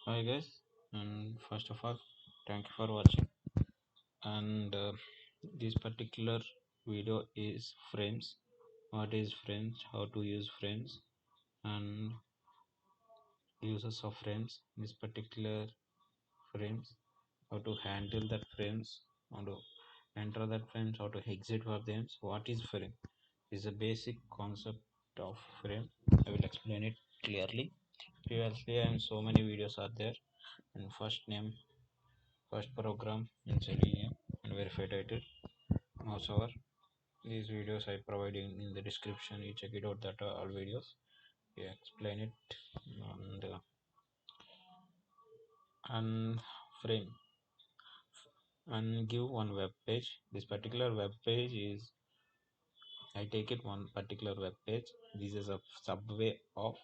Hi guys, and first of all thank you for watching. And this particular video is frames. What is frames, how to use frames, and uses of frames. This particular frames, how to handle that frames, how to enter that frames, how to exit for them. What is frame is a basic concept of frame. I will explain it clearly. Previously so many videos are there, and first program in Selenium and verified title. Moreover, these videos I provide in the description. You check it out. That are all videos. You explain it and frame and give one web page. This particular web page is I take it one particular web page. This is a subway of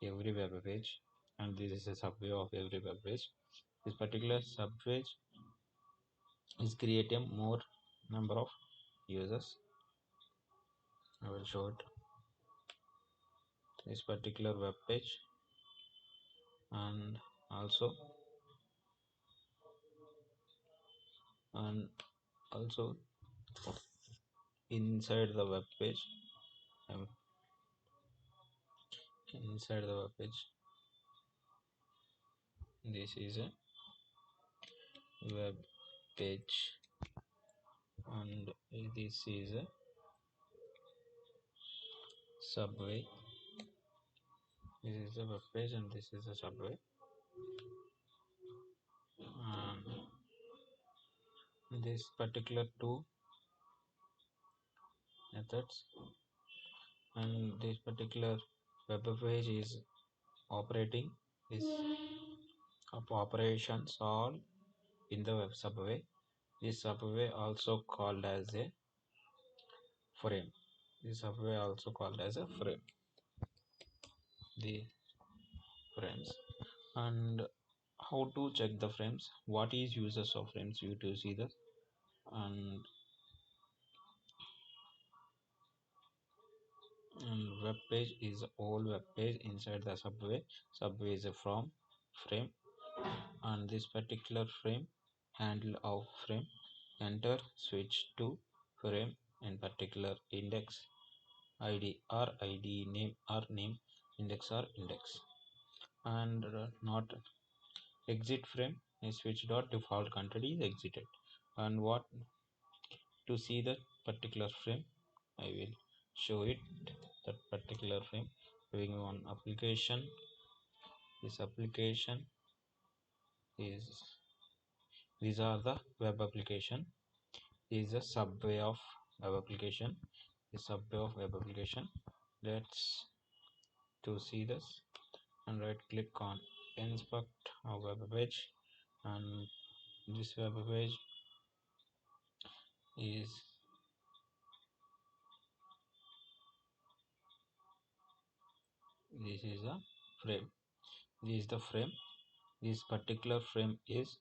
every web page, and this is a subway of every web page. This particular subpage is create a more number of users. I will show it this particular web page, and also and also inside the web page, um, inside the web page, this is a web page, and this is a subway. This is the web page and this is a subway. This particular two methods, and this particular web page is operating this operations all in the web subway. This subway also called as a frame. This subway also called as a frame. The frames, and how to check the frames, what is uses of frames, you to see this. And web page is all web page inside the subway. Subway is a from frame, and this particular frame handle of frame, enter switch to frame in particular index id or id name or name, index or index, and not exit frame is switch dot default content is exited. And what to see that particular frame, I will show it. That particular frame having one application. This application is, these are the web application. This is a subway of web application. The subway of web application. Let's to see this, and right click on inspect a web page, and this web page is this is a frame. This is the frame. This particular frame is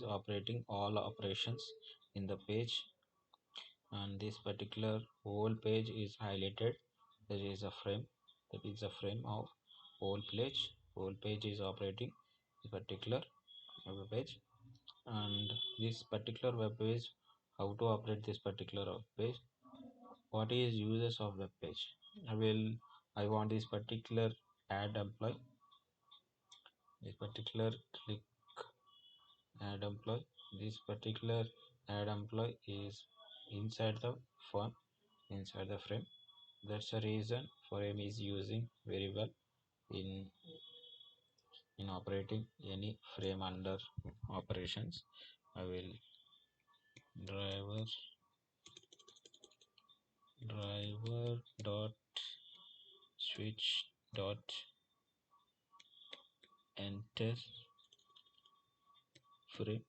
operating all operations in the page, and this particular whole page is highlighted. There is a frame, that is a frame of whole page. Whole page is operating this particular web page, and this particular web page, how to operate this particular web page, what is uses of web page. I want this particular add employee. This particular click add employee. This particular add employee is inside the form, inside the frame. That's the reason frame is using very well in operating any frame under operations. I will driver dot switch dot enter frame,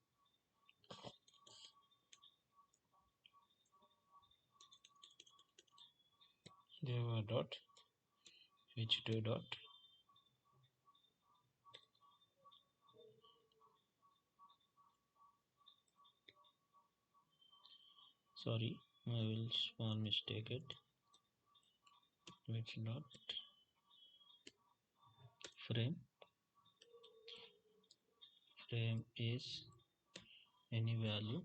driver dot switch to dot sorry, I will small mistake it, switch dot frame. Frame is any value,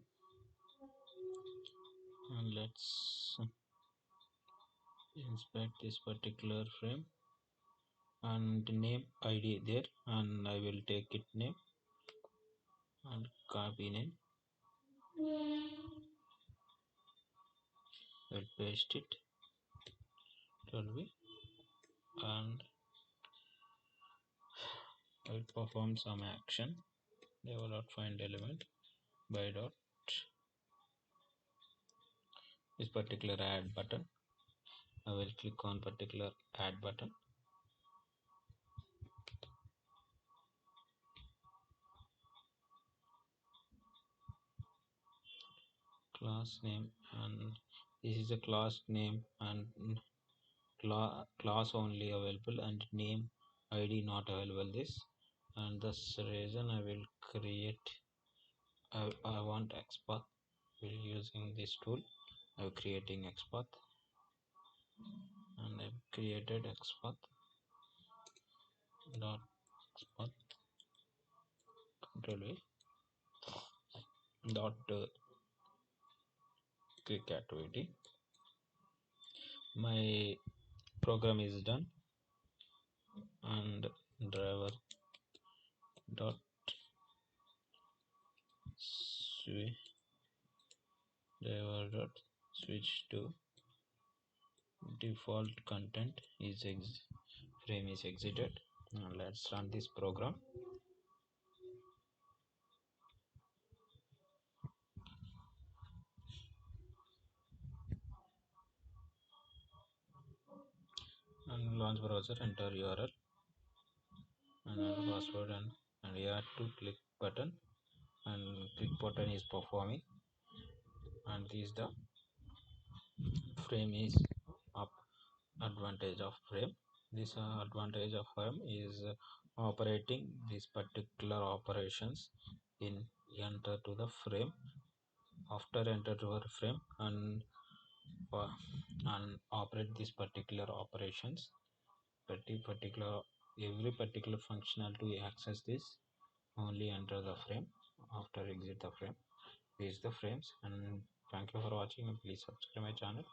and let's inspect this particular frame and name id there, and I will take it name and copy name. I'll paste it 12 and I'll perform some action. Find element by dot this particular add button. I will click on particular add button. Class name, and this is a class name and class only available and name id not available this, and this reason I will create I want XPath. We're using this tool. I'm creating XPath and I've created XPath dot XPath control dot quick activity. My program is done, and driver dot switch to default content is frame is exited. Now let's run this program. And launch browser, enter URL and password, and you have to click button, and click button is performing, and this is the frame is up. Advantage of frame, this advantage of frame is operating these particular operations in enter to the frame. After enter to our frame uh, and operate these particular operations, every particular functional to access this, only enter the frame. After exit the frame, these the frames. And thank you for watching, and please subscribe my channel.